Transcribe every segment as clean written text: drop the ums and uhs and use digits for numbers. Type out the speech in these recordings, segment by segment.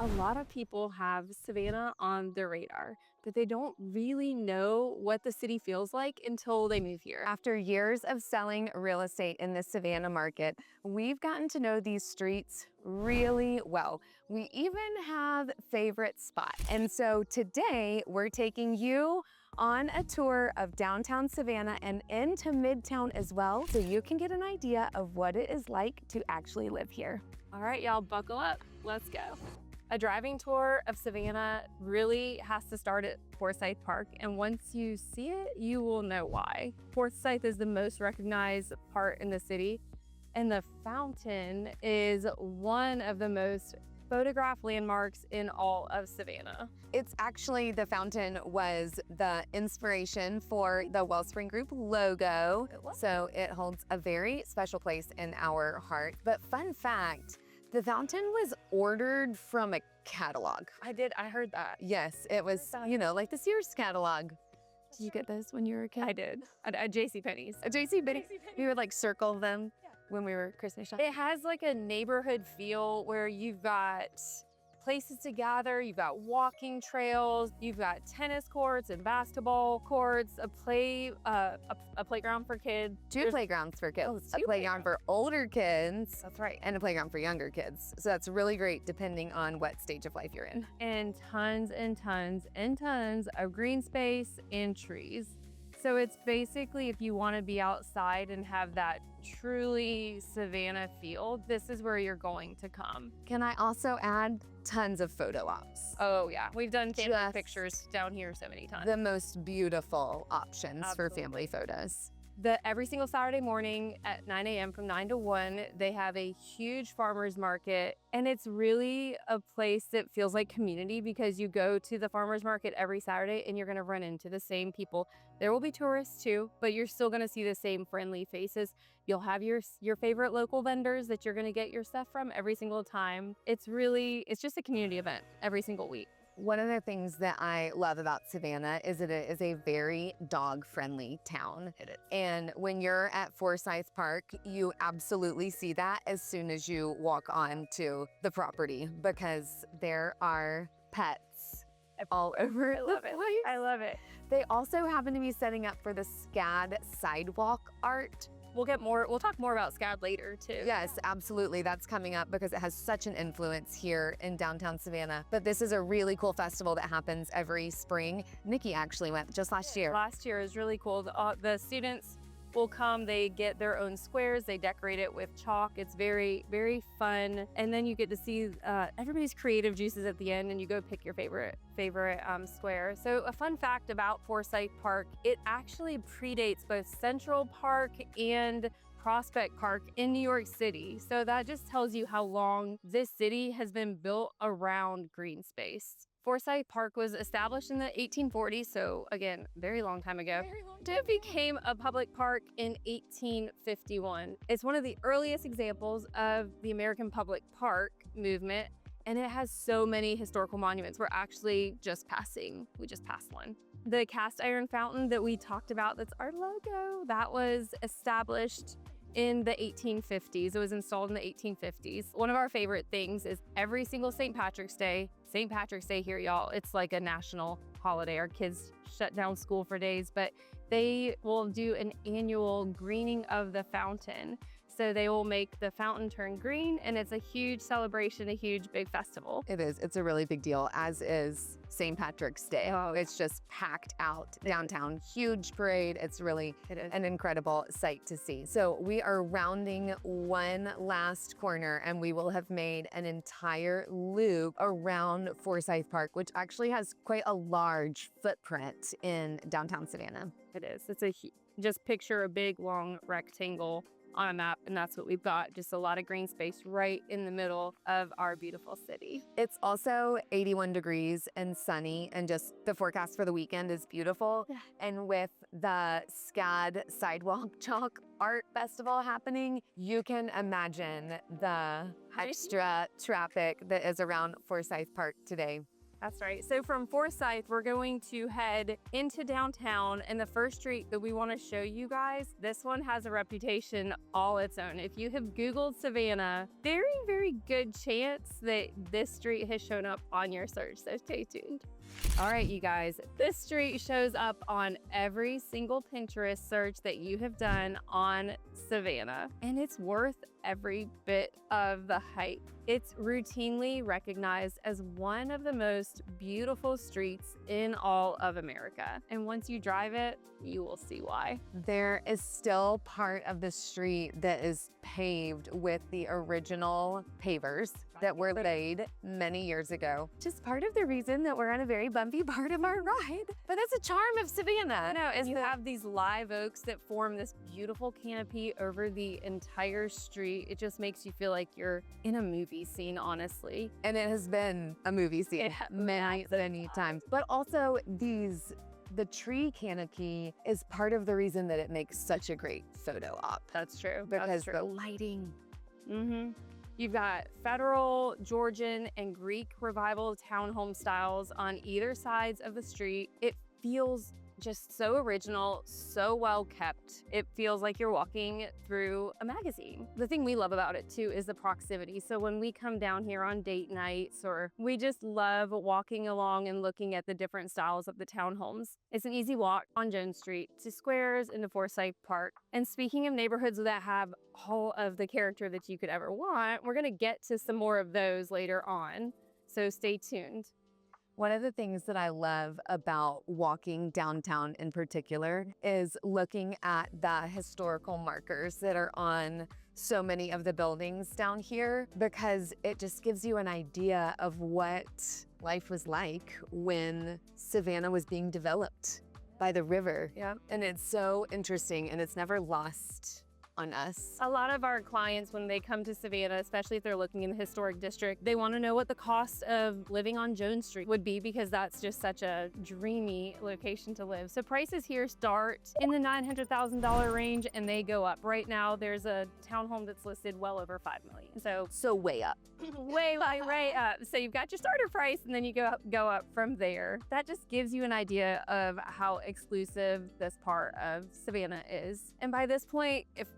A lot of people have Savannah on their radar, but they don't really know what the city feels like until they move here. After years of selling real estate in the Savannah market, we've gotten to know these streets really well. We even have favorite spots. And so today we're taking you on a tour of downtown Savannah and into Midtown as well, so you can get an idea of what it is like to actually live here. All right, y'all, buckle up. Let's go. A driving tour of Savannah really has to start at Forsyth Park, and once you see it, you will know why. Forsyth is the most recognized part in the city, and the fountain is one of the most photographed landmarks in all of Savannah. It's actually, the fountain was the inspiration for the Wellspring Group logo, so it holds a very special place in our heart. But fun fact, the fountain was ordered from a catalog. I heard that. Yes, it was, you know, like the Sears catalog. Did you get those when you were a kid? I did. At JCPenney's. A JCPenney. We would like circle them when we were Christmas shopping. It has like a neighborhood feel where you've got places to gather, you've got walking trails, you've got tennis courts and basketball courts, a playground for kids. Two playgrounds for kids. A playground for older kids. That's right. And a playground for younger kids. So that's really great depending on what stage of life you're in. And tons and tons and tons of green space and trees. So it's basically, if you want to be outside and have that truly Savannah feel, this is where you're going to come. Can I also add tons of photo ops? Oh yeah, we've done family pictures down here so many times. The most beautiful options for family photos. Every single Saturday morning at 9 a.m. from 9 to 1, they have a huge farmer's market. And it's really a place that feels like community because you go to the farmer's market every Saturday and you're gonna run into the same people. There will be tourists too, but you're still gonna see the same friendly faces. You'll have your favorite local vendors that you're gonna get your stuff from every single time. It's just a community event every single week. One of the things that I love about Savannah is that it is a very dog-friendly town. It is. And when you're at Forsyth Park, you absolutely see that as soon as you walk on to the property because there are pets all over. I love it. I love it. They also happen to be setting up for the SCAD sidewalk art. We'll talk more about SCAD later too. Yes, absolutely. That's coming up because it has such an influence here in downtown Savannah. But this is a really cool festival that happens every spring. Nikki actually went just last year. Last year is really cool. The students will come, they get their own squares, they decorate it with chalk. It's very, very fun. And then you get to see everybody's creative juices at the end and you go pick your favorite square. So a fun fact about Forsyth Park, it actually predates both Central Park and Prospect Park in New York City. So that just tells you how long this city has been built around green space. Forsyth Park was established in the 1840s, so again, very long time ago. It became a public park in 1851. It's one of the earliest examples of the American public park movement, and it has so many historical monuments. We just passed one. The cast iron fountain that we talked about, that's our logo, that was established in the 1850s. It was installed in the 1850s. One of our favorite things is every single St. Patrick's Day here, y'all, it's like a national holiday. Our kids shut down school for days, but they will do an annual greening of the fountain. So they will make the fountain turn green, and it's a huge celebration, a huge big festival. It is. It's a really big deal, as is St. Patrick's Day. Oh, it's just packed out downtown. Huge parade. It's really an incredible sight to see. So we are rounding one last corner, and we will have made an entire loop around Forsyth Park, which actually has quite a large footprint in downtown Savannah. It is. Just picture a big, long rectangle on a map, and that's what we've got. Just a lot of green space right in the middle of our beautiful city. It's also 81 degrees and sunny, and just the forecast for the weekend is beautiful. And with the SCAD Sidewalk Chalk Art Festival happening, you can imagine the extra traffic that is around Forsyth Park today. That's right. So from Forsyth, we're going to head into downtown, and the first street that we want to show you guys, this one has a reputation all its own. If you have Googled Savannah, very, very good chance that this street has shown up on your search, so stay tuned. All right, you guys, this street shows up on every single Pinterest search that you have done on Savannah, and it's worth every bit of the hype. It's routinely recognized as one of the most beautiful streets in all of America. And once you drive it, you will see why. There is still part of the street that is paved with the original pavers that were laid many years ago. Just part of the reason that we're on a very bumpy part of our ride. But that's a charm of Savannah. No, as you have these live oaks that form this beautiful canopy over the entire street, it just makes you feel like you're in a movie scene, honestly. And it has been a movie scene many times. But also the tree canopy is part of the reason that it makes such a great photo op. That's true. Because the lighting. You've got Federal, Georgian, and Greek Revival townhome styles on either sides of the street. It feels just so original, so well kept. It feels like you're walking through a magazine. The thing we love about it too is the proximity. So when we come down here on date nights, or we just love walking along and looking at the different styles of the townhomes, it's an easy walk on Jones Street to Squares into Forsyth Park. And speaking of neighborhoods that have all of the character that you could ever want, we're gonna get to some more of those later on. So stay tuned. One of the things that I love about walking downtown in particular is looking at the historical markers that are on so many of the buildings down here, because it just gives you an idea of what life was like when Savannah was being developed by the river. Yeah. And it's so interesting, and it's never lost on us. A lot of our clients, when they come to Savannah, especially if they're looking in the historic district, they want to know what the cost of living on Jones Street would be, because that's just such a dreamy location to live. So prices here start in the $900,000 range, and they go up. Right now, there's a townhome that's listed well over $5 million. So way up. way up. So you've got your starter price, and then you go up from there. That just gives you an idea of how exclusive this part of Savannah is. And by this point, if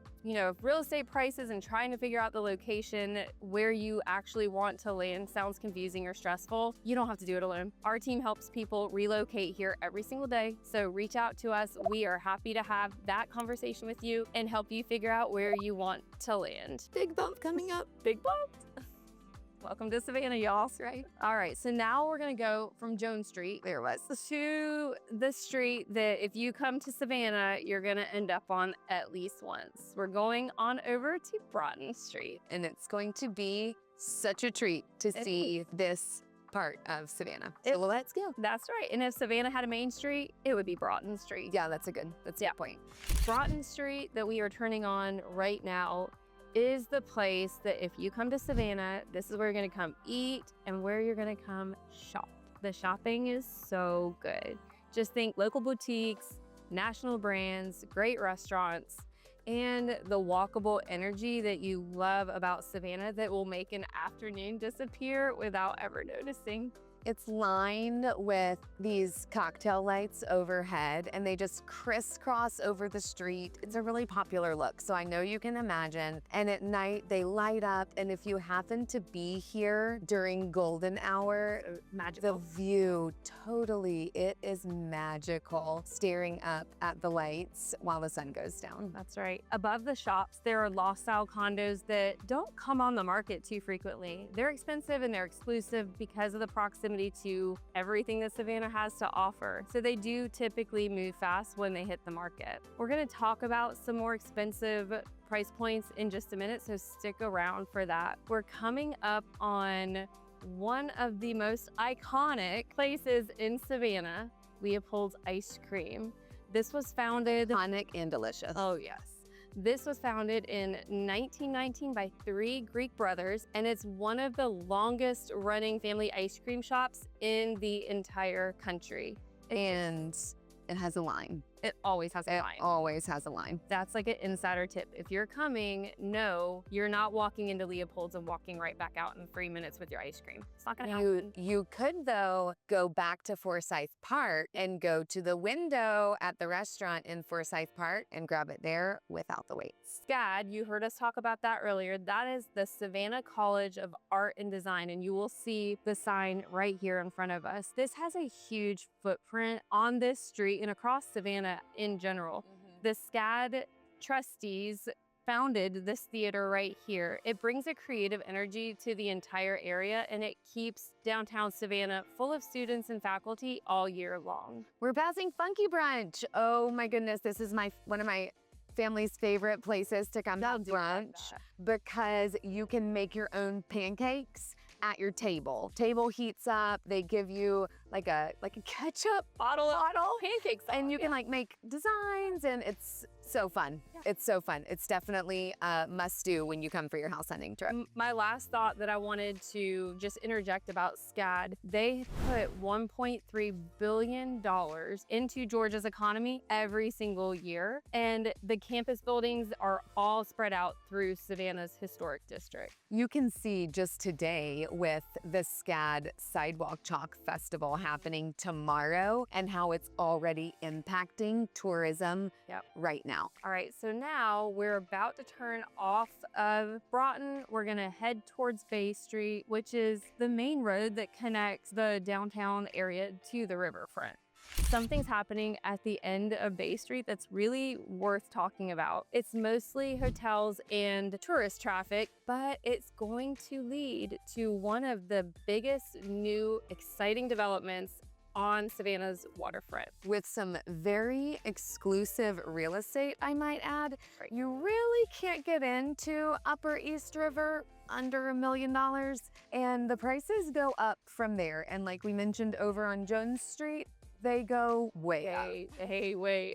real estate prices and trying to figure out the location where you actually want to land sounds confusing or stressful, you don't have to do it alone. Our team helps people relocate here every single day. So reach out to us. We are happy to have that conversation with you and help you figure out where you want to land. Big bump coming up. Big bump. Welcome to Savannah, y'all. Right. All right, so now we're gonna go from Jones Street to the street that if you come to Savannah, you're gonna end up on at least once. We're going on over to Broughton Street. And it's going to be such a treat to see this part of Savannah. So let's go. That's right. And if Savannah had a main street, it would be Broughton Street. Yeah, that's a good point. Broughton Street that we are turning on right now is the place that if you come to Savannah, this is where you're gonna come eat and where you're gonna come shop. The shopping is so good. Just think local boutiques, national brands, great restaurants, and the walkable energy that you love about Savannah that will make an afternoon disappear without ever noticing. It's lined with these cocktail lights overhead, and they just crisscross over the street. It's a really popular look, so I know you can imagine. And at night, they light up, and if you happen to be here during golden hour, magical. The view, totally, it is magical, staring up at the lights while the sun goes down. That's right. Above the shops, there are loft-style condos that don't come on the market too frequently. They're expensive and they're exclusive because of the proximity to everything that Savannah has to offer. So they do typically move fast when they hit the market. We're gonna talk about some more expensive price points in just a minute, so stick around for that. We're coming up on one of the most iconic places in Savannah, Leopold's Ice Cream. This was founded— Iconic and delicious. Oh yes. This was founded in 1919 by 3 Greek brothers, and it's one of the longest running family ice cream shops in the entire country. And it has a line. It always has a It line. always has a line. That's like an insider tip. If you're coming, no, you're not walking into Leopold's and walking right back out in 3 minutes with your ice cream. It's not gonna happen. You could, though, go back to Forsyth Park and go to the window at the restaurant in Forsyth Park and grab it there without the wait. SCAD, you heard us talk about that earlier. That is the Savannah College of Art and Design, and you will see the sign right here in front of us. This has a huge footprint on this street and across Savannah in general. The SCAD trustees founded this theater right here. It brings a creative energy to the entire area, and it keeps downtown Savannah full of students and faculty all year long. We're passing Funky Brunch. Oh my goodness, this is one of my family's favorite places to come have brunch because you can make your own pancakes at your table. Table heats up, they give you like a ketchup bottle Pancakes. and you can like make designs, and it's so fun. Yeah. It's so fun. It's definitely a must do when you come for your house hunting trip. My last thought that I wanted to just interject about SCAD, they put $1.3 billion into Georgia's economy every single year. And the campus buildings are all spread out through Savannah's historic district. You can see just today with the SCAD Sidewalk Chalk Festival happening tomorrow and how it's already impacting tourism right now. All right, so now we're about to turn off of Broughton. We're gonna head towards Bay Street, which is the main road that connects the downtown area to the riverfront. Something's happening at the end of Bay Street that's really worth talking about. It's mostly hotels and tourist traffic, but it's going to lead to one of the biggest new exciting developments on Savannah's waterfront. With some very exclusive real estate, I might add. Right. You really can't get into Upper East River under $1 million, and the prices go up from there. And like we mentioned over on Jones Street, they go way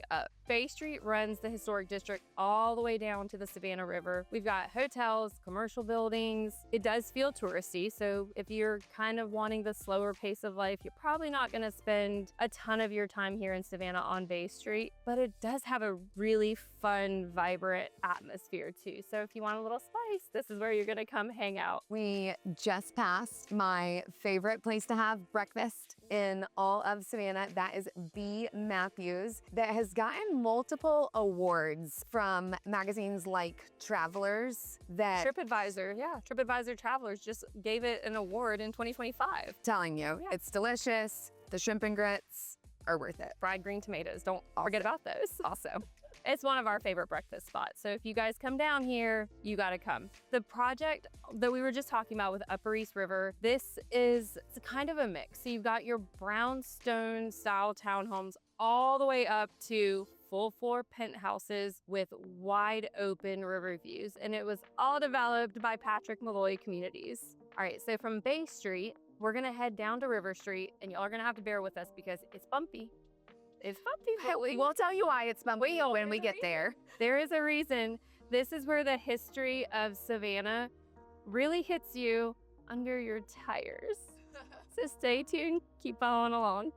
up. Bay Street runs the historic district all the way down to the Savannah River. We've got hotels, commercial buildings. It does feel touristy, so if you're kind of wanting the slower pace of life, you're probably not gonna spend a ton of your time here in Savannah on Bay Street, but it does have a really fun, vibrant atmosphere too. So if you want a little spice, this is where you're gonna come hang out. We just passed my favorite place to have breakfast in all of Savannah. That is B. Matthews, that has gotten multiple awards from magazines like Travelers. That TripAdvisor Travelers just gave it an award in 2025. Telling you, it's delicious. The shrimp and grits are worth it. Fried green tomatoes, don't forget about those. Also, it's one of our favorite breakfast spots. So if you guys come down here, you gotta come. The project that we were just talking about with Upper East River, it's kind of a mix. So you've got your brownstone style townhomes all the way up to full floor penthouses with wide open river views. And it was all developed by Patrick Malloy Communities. All right, so from Bay Street, we're gonna head down to River Street, and y'all are gonna have to bear with us because it's bumpy. It's bumpy. We'll tell you why it's bumpy when we get there. There is a reason. This is where the history of Savannah really hits you under your tires. So stay tuned, keep following along.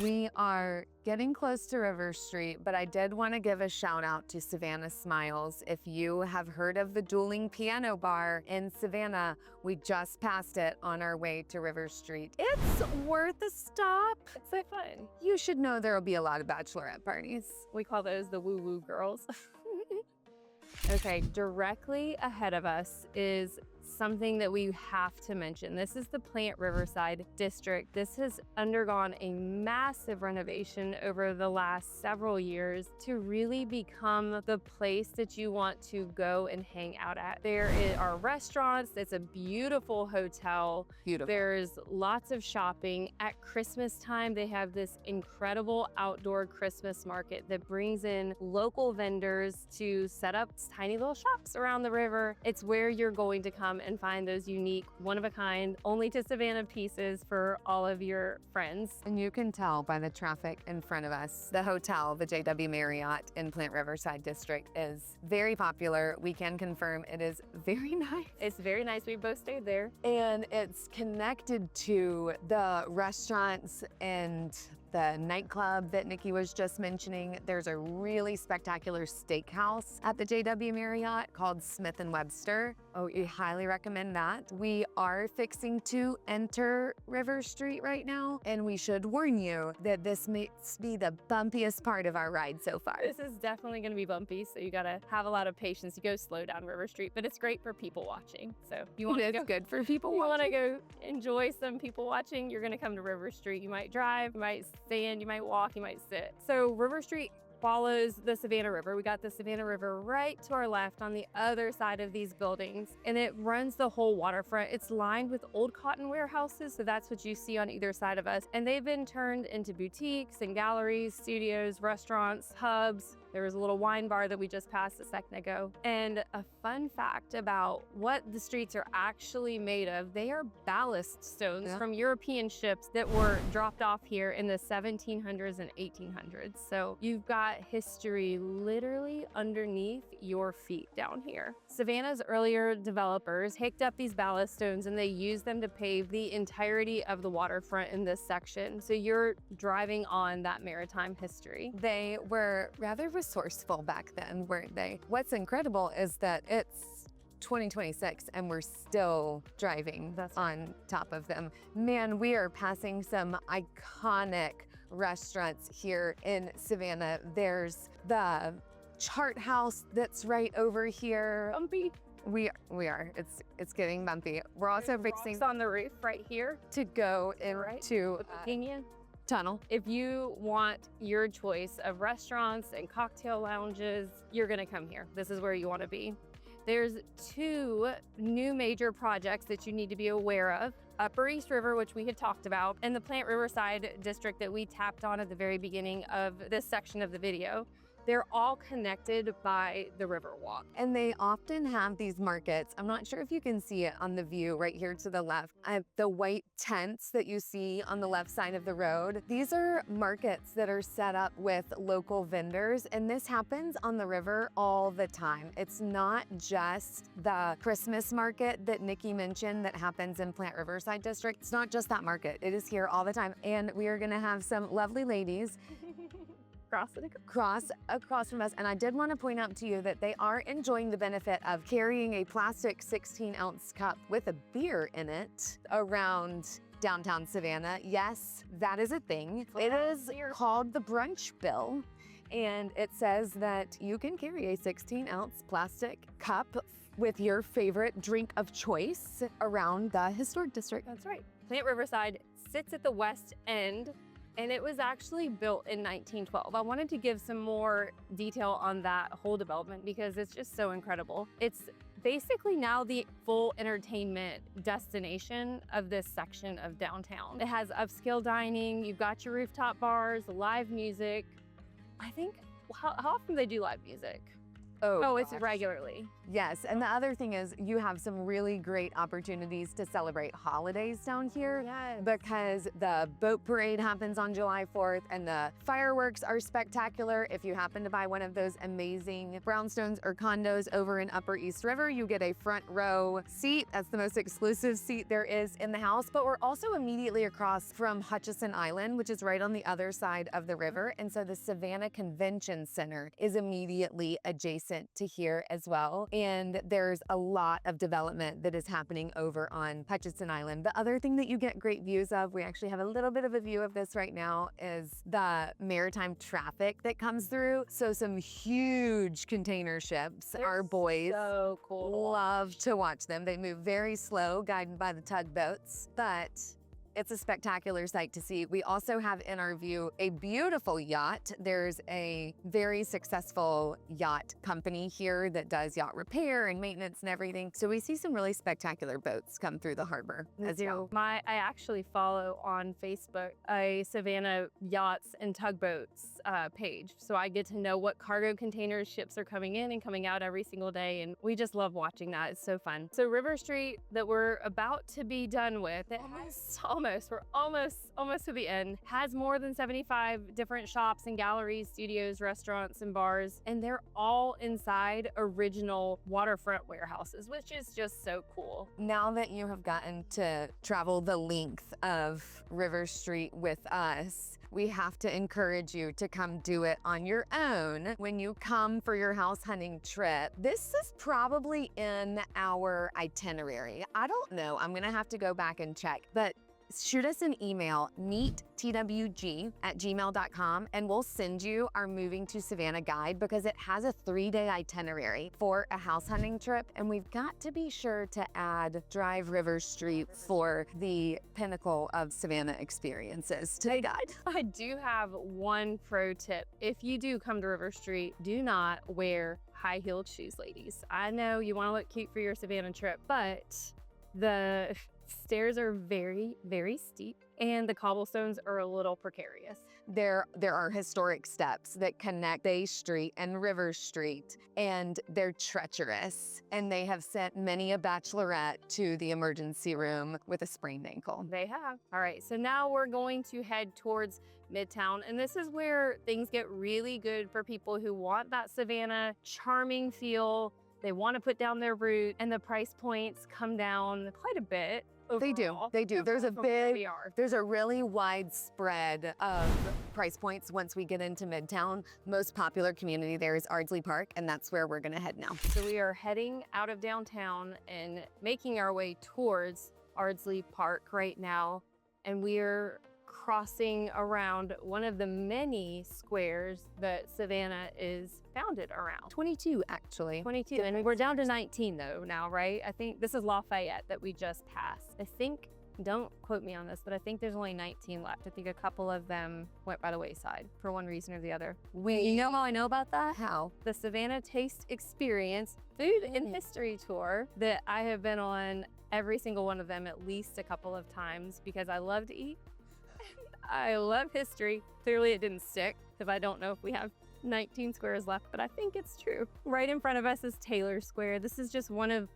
We are getting close to River Street, but I did want to give a shout out to Savannah Smiles. If you have heard of the Dueling Piano Bar in Savannah, we just passed it on our way to River Street. It's worth a stop. It's so fun. You should know there will be a lot of bachelorette parties. We call those the woo-woo girls. Okay, directly ahead of us is something that we have to mention. This is the Plant Riverside district. This has undergone a massive renovation over the last several years to really become the place that you want to go and hang out at. There are restaurants, it's a beautiful hotel. Beautiful. There's lots of shopping. At Christmas time, they have this incredible outdoor Christmas market that brings in local vendors to set up tiny little shops around the river. It's where you're going to come and find those unique, one-of-a-kind, only to Savannah pieces for all of your friends. And you can tell by the traffic in front of us, the hotel, the JW Marriott in Plant Riverside District, is very popular. We can confirm it is very nice. It's very nice. We both stayed there. And it's connected to the restaurants and the nightclub that Nikki was just mentioning. There's a really spectacular steakhouse at the JW Marriott called Smith & Webster. Oh, we highly recommend that. We are fixing to enter River Street right now, and we should warn you that this may be the bumpiest part of our ride so far. This is definitely going to be bumpy, so you got to have a lot of patience. You go slow down River Street, but it's great for people watching. So you want to go good for people you watching. want to go enjoy some people watching, you're going to come to River Street. You might drive, you might stand, you might walk, you might sit. So River Street follows the Savannah River. We got the Savannah River right to our left on the other side of these buildings, and it runs the whole waterfront. It's lined with old cotton warehouses, so that's what you see on either side of us. And they've been turned into boutiques and galleries, studios, restaurants, hubs. There was a little wine bar that we just passed a second ago. And a fun fact about what the streets are actually made of, they are ballast stones from European ships that were dropped off here in the 1700s and 1800s. So you've got history literally underneath your feet down here. Savannah's earlier developers picked up these ballast stones and they used them to pave the entirety of the waterfront in this section. So you're driving on that maritime history. They were rather resourceful back then, weren't they? What's incredible is that it's 2026 and we're still driving on top of them. Man, we are passing some iconic restaurants here in Savannah. There's the Chart House that's right over here. Bumpy. We are. It's getting bumpy. We're also fixing rocks on the roof right here to go into tunnel. If you want your choice of restaurants and cocktail lounges, you're gonna come here. This is where you wanna be. There's two new major projects that you need to be aware of. Upper East River, which we had talked about, and the Plant Riverside district that we tapped on at the very beginning of this section of the video. They're all connected by the Riverwalk. And they often have these markets. I'm not sure if you can see it on the view right here to the left. The white tents that you see on the left side of the road. These are markets that are set up with local vendors, and this happens on the river all the time. It's not just the Christmas market that Nikki mentioned that happens in Plant Riverside District. It's not just that market. It is here all the time. And we are gonna have some lovely ladies across from us. And I did want to point out to you that they are enjoying the benefit of carrying a plastic 16-ounce cup with a beer in it around downtown Savannah. Yes, that is a thing. It is called the brunch bill. And it says that you can carry a 16-ounce plastic cup with your favorite drink of choice around the historic district. That's right. Plant Riverside sits at the west end, and it was actually built in 1912. I wanted to give some more detail on that whole development because it's just so incredible. It's basically now the full entertainment destination of this section of downtown. It has upscale dining, you've got your rooftop bars, live music. I think, how often do they do live music? Oh, it's regularly. Yes, and the other thing is you have some really great opportunities to celebrate holidays down here. Yes. Because the boat parade happens on July 4th and the fireworks are spectacular. If you happen to buy one of those amazing brownstones or condos over in Upper East River, you get a front row seat. That's the most exclusive seat there is in the house, but we're also immediately across from Hutchison Island, which is right on the other side of the river. And so the Savannah Convention Center is immediately adjacent to here as well. And there's a lot of development that is happening over on Hutchison Island. The other thing that you get great views of, we actually have a little bit of a view of this right now, is the maritime traffic that comes through. So some huge container ships. Our boys so cool. love to watch them. They move very slow, guided by the tugboats, but it's a spectacular sight to see. We also have in our view a beautiful yacht. There's a very successful yacht company here that does yacht repair and maintenance and everything. So we see some really spectacular boats come through the harbor as well. I actually follow on Facebook a Savannah Yachts and Tugboats page. So I get to know what cargo container ships are coming in and coming out every single day. And we just love watching that. It's so fun. So River Street that we're about to be done with, it has so We're almost to the end. Has more than 75 different shops and galleries, studios, restaurants, and bars, and they're all inside original waterfront warehouses, which is just so cool. Now that you have gotten to travel the length of River Street with us, we have to encourage you to come do it on your own when you come for your house hunting trip. This is probably in our itinerary. I don't know. I'm gonna have to go back and check, but shoot us an email, meettwg@gmail.com, and we'll send you our Moving to Savannah guide because it has a 3-day itinerary for a house hunting trip. And we've got to be sure to add Drive River Street for the pinnacle of Savannah experiences to the guide. I do have one pro tip. If you do come to River Street, do not wear high-heeled shoes, ladies. I know you want to look cute for your Savannah trip, but the stairs are very, very steep and the cobblestones are a little precarious. There are historic steps that connect Bay Street and River Street, and they're treacherous. And they have sent many a bachelorette to the emergency room with a sprained ankle. They have. All right, so now we're going to head towards Midtown, and this is where things get really good for people who want that Savannah charming feel. They want to put down their roots, and the price points come down quite a bit. Overall. They do. There's They there's a really wide spread of price points once we get into Midtown. Most popular community there is Ardsley Park, and that's where we're gonna head now. So we are heading out of downtown and making our way towards Ardsley Park right now, and we're crossing around one of the many squares that Savannah is founded around. 22, actually. 22, and we're down to 19 though now, right? I think this is Lafayette that we just passed. I think, don't quote me on this, but I think there's only 19 left. I think a couple of them went by the wayside for one reason or the other. You know how I know about that? How? The Savannah Taste Experience Food and History Tour that I have been on every single one of them at least a couple of times because I love to eat. I love history. Clearly it didn't stick because I don't know if we have 19 squares left, but I think it's true. Right in front of us is Taylor Square. This is just one of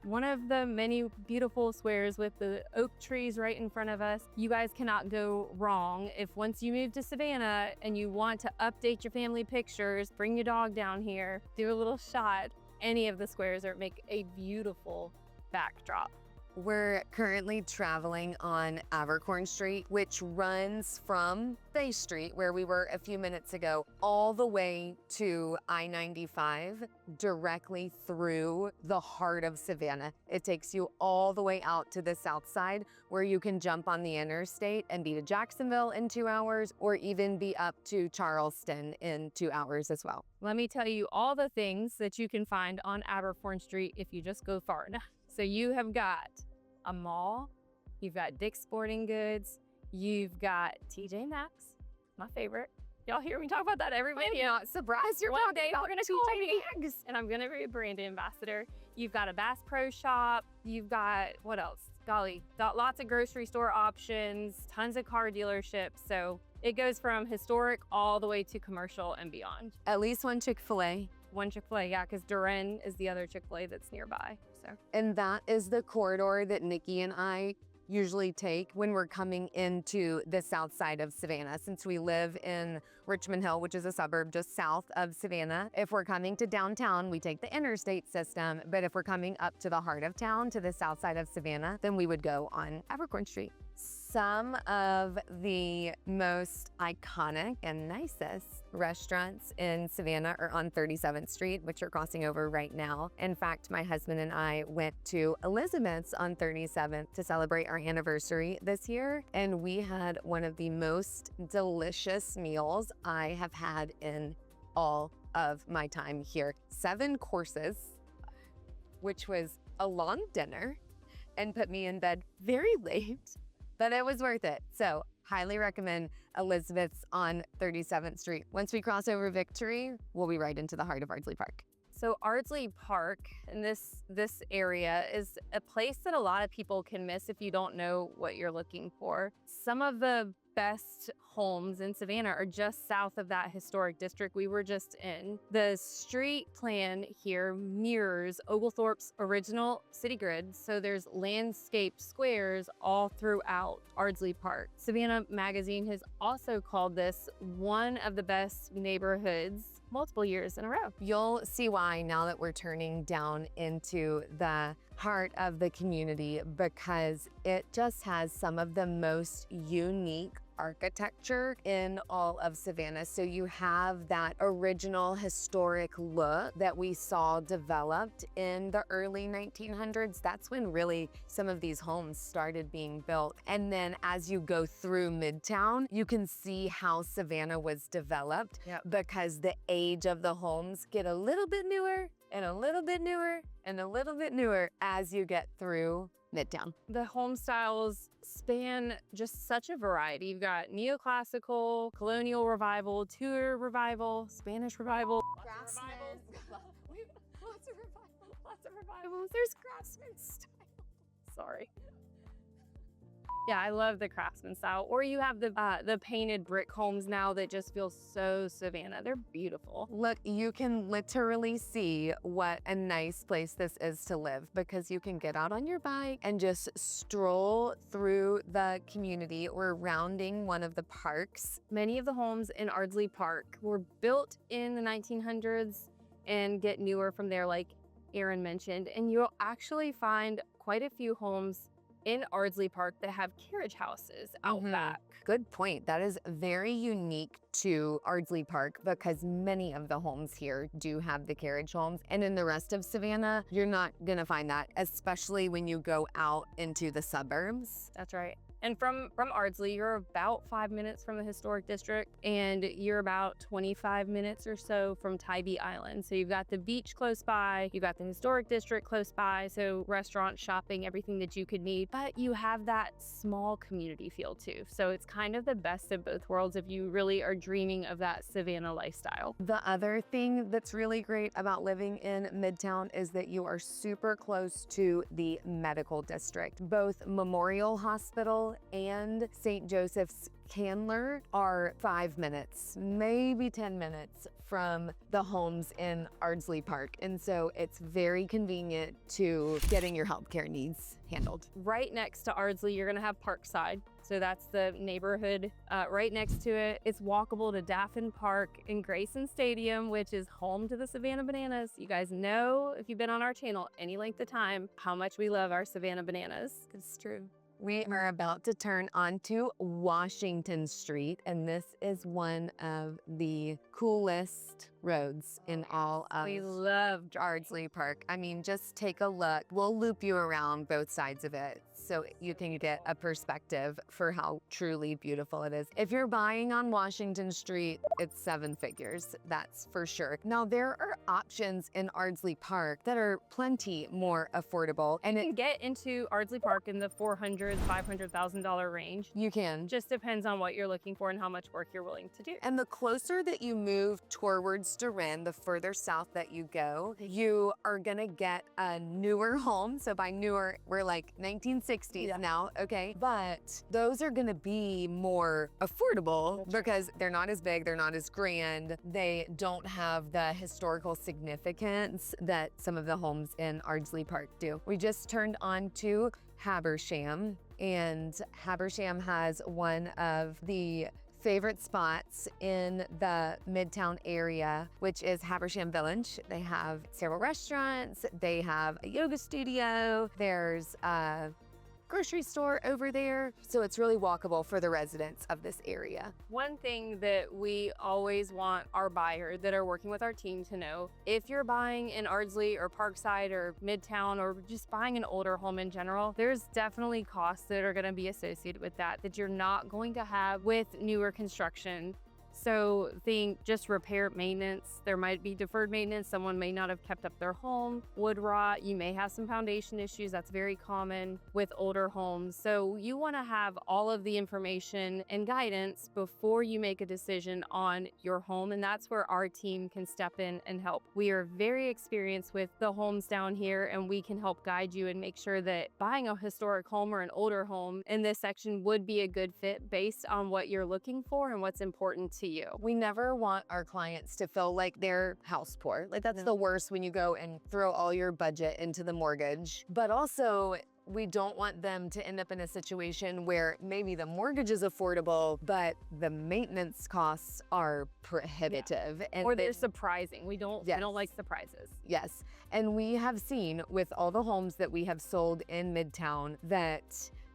the many beautiful squares with the oak trees right in front of us. You guys cannot go wrong. If once you move to Savannah and you want to update your family pictures, bring your dog down here, do a little shot, any of the squares make a beautiful backdrop. We're currently traveling on Abercorn Street, which runs from Bay Street, where we were a few minutes ago, all the way to I-95, directly through the heart of Savannah. It takes you all the way out to the south side, where you can jump on the interstate and be to Jacksonville in 2 hours, or even be up to Charleston in 2 hours as well. Let me tell you all the things that you can find on Abercorn Street if you just go far enough. So you have got a mall, you've got Dick's Sporting Goods, you've got TJ Maxx, my favorite. Y'all hear me talk about that every video. Surprise, you're One day we're gonna call me Maxx, and I'm gonna be a brand ambassador. You've got a Bass Pro Shop, you've got, what else? Golly, got lots of grocery store options, tons of car dealerships. So it goes from historic all the way to commercial and beyond. At least one Chick-fil-A. One Chick-fil-A, yeah, because Duran is the other Chick-fil-A that's nearby. So. And that is the corridor that Nikki and I usually take when we're coming into the south side of Savannah. Since we live in Richmond Hill, which is a suburb just south of Savannah, if we're coming to downtown, we take the interstate system. But if we're coming up to the heart of town, to the south side of Savannah, then we would go on Abercorn Street. Some of the most iconic and nicest restaurants in Savannah are on 37th Street, which you're crossing over right now. In fact, my husband and I went to Elizabeth's on 37th to celebrate our anniversary this year, and we had one of the most delicious meals I have had in all of my time here. 7 courses, which was a long dinner and put me in bed very late. But it was worth it. So highly recommend Elizabeth's on 37th Street. Once we cross over Victory, we'll be right into the heart of Ardsley Park. So Ardsley Park in this area is a place that a lot of people can miss if you don't know what you're looking for. Some of the best homes in Savannah are just south of that historic district we were just in. The street plan here mirrors Oglethorpe's original city grid, so there's landscape squares all throughout Ardsley Park. Savannah Magazine has also called this one of the best neighborhoods multiple years in a row. You'll see why now that we're turning down into the heart of the community, because it just has some of the most unique architecture in all of Savannah. So you have that original historic look that we saw developed in the early 1900s. That's when really some of these homes started being built. And then as you go through Midtown, you can see how Savannah was developed because the age of the homes get a little bit newer and a little bit newer and a little bit newer as you get through Midtown. The home styles span just such a variety. You've got neoclassical, colonial revival, Tudor revival, Spanish revival, lots of revivals. There's craftsman style. Sorry. Yeah, I love the craftsman style. Or you have the painted brick homes now that just feel so Savannah. They're beautiful. Look, you can literally see what a nice place this is to live, because you can get out on your bike and just stroll through the community. We're rounding one of the parks. Many of the homes in Ardsley Park were built in the 1900s and get newer from there, like Erin mentioned. And you'll actually find quite a few homes in Ardsley Park that have carriage houses out back. Good point. That is very unique to Ardsley Park, because many of the homes here do have the carriage homes. And in the rest of Savannah, you're not gonna find that, especially when you go out into the suburbs. That's right. And from Ardsley, you're about 5 minutes from the historic district, and you're about 25 minutes or so from Tybee Island. So you've got the beach close by, you've got the historic district close by, so restaurant, shopping, everything that you could need, but you have that small community feel too. So it's kind of the best of both worlds if you really are dreaming of that Savannah lifestyle. The other thing that's really great about living in Midtown is that you are super close to the medical district. Both Memorial Hospital and St. Joseph's Candler are 5 minutes, maybe 10 minutes from the homes in Ardsley Park. And so it's very convenient to getting your healthcare needs handled. Right next to Ardsley, you're gonna have Parkside. So that's the neighborhood right next to it. It's walkable to Daffin Park and Grayson Stadium, which is home to the Savannah Bananas. You guys know, if you've been on our channel any length of time, how much we love our Savannah Bananas. It's true. We are about to turn onto Washington Street, and this is one of the coolest roads in all of We love Ardsley Park. I mean, just take a look. We'll loop you around both sides of it so you can get a perspective for how truly beautiful it is. If you're buying on Washington Street, it's 7 figures, that's for sure. Now, there are options in Ardsley Park that are plenty more affordable. And you can get into Ardsley Park in the $400,000, $500,000 range. You can. Just depends on what you're looking for and how much work you're willing to do. And the closer that you move towards Duran, the further south that you go, you are gonna get a newer home. So by newer, we're like 1960s now, okay? But those are gonna be more affordable because they're not as big, they're not as grand, they don't have the historical significance that some of the homes in Ardsley Park do. We just turned on to Habersham, and Habersham has one of the favorite spots in the Midtown area, which is Habersham Village. They have several restaurants, they have a yoga studio, there's a grocery store over there. So it's really walkable for the residents of this area. One thing that we always want our buyers that are working with our team to know, if you're buying in Ardsley or Parkside or Midtown or just buying an older home in general, there's definitely costs that are gonna be associated with that you're not going to have with newer construction. So think just repair, maintenance. There might be deferred maintenance. Someone may not have kept up their home, wood rot. You may have some foundation issues. That's very common with older homes. So you want to have all of the information and guidance before you make a decision on your home. And that's where our team can step in and help. We are very experienced with the homes down here, and we can help guide you and make sure that buying a historic home or an older home in this section would be a good fit based on what you're looking for and what's important to you. We never want our clients to feel like they're house poor. Like that's the worst when you go and throw all your budget into the mortgage. But also, we don't want them to end up in a situation where maybe the mortgage is affordable, but the maintenance costs are prohibitive. And or they're surprising. We don't like surprises. Yes. And we have seen with all the homes that we have sold in Midtown that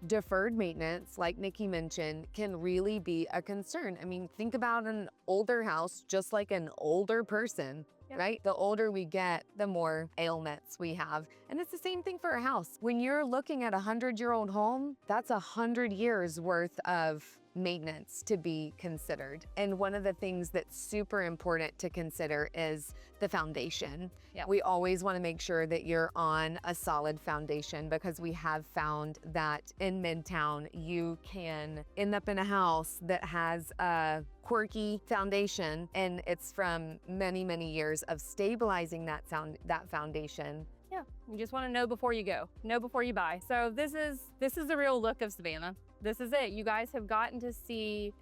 deferred maintenance, like Nikki mentioned, can really be a concern. I mean, think about an older house, just like an older person. Right? The older we get, the more ailments we have. And it's the same thing for a house. When you're looking at a 100-year-old home, that's 100 years worth of maintenance to be considered. And one of the things that's super important to consider is the foundation. We always want to make sure that you're on a solid foundation, because we have found that in Midtown, you can end up in a house that has a quirky foundation, and it's from many, many years of stabilizing that foundation. Yeah, you just want to know before you go, know before you buy. So this is the real look of Savannah. This is it. You guys have gotten to see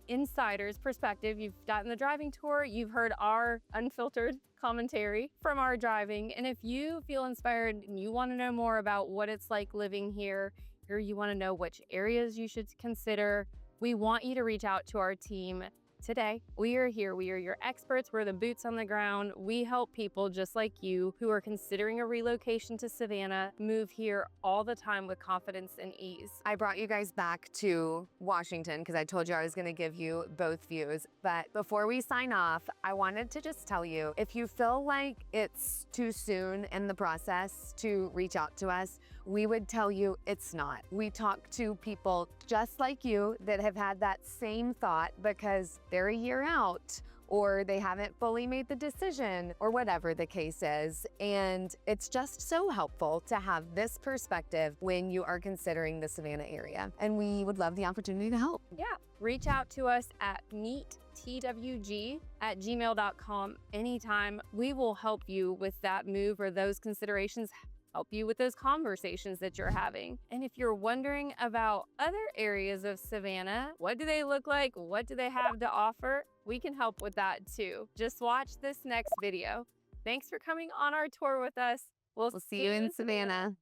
insider's perspective. You've gotten the driving tour. You've heard our unfiltered commentary from our driving. And if you feel inspired and you want to know more about what it's like living here, or you want to know which areas you should consider, we want you to reach out to our team today. We are here. We are your experts. We're the boots on the ground. We help people just like you who are considering a relocation to Savannah move here all the time with confidence and ease. I brought you guys back to Washington because I told you I was going to give you both views. But before we sign off, I wanted to just tell you, if you feel like it's too soon in the process to reach out to us, we would tell you it's not. We talk to people just like you that have had that same thought because they're a year out, or they haven't fully made the decision, or whatever the case is. And it's just so helpful to have this perspective when you are considering the Savannah area. And we would love the opportunity to help. Yeah, reach out to us at meettwg@gmail.com anytime. We will help you with that move or those considerations, help you with those conversations that you're having. And if you're wondering about other areas of Savannah, what do they look like? What do they have to offer? We can help with that too. Just watch this next video. Thanks for coming on our tour with us. We'll see you in Savannah.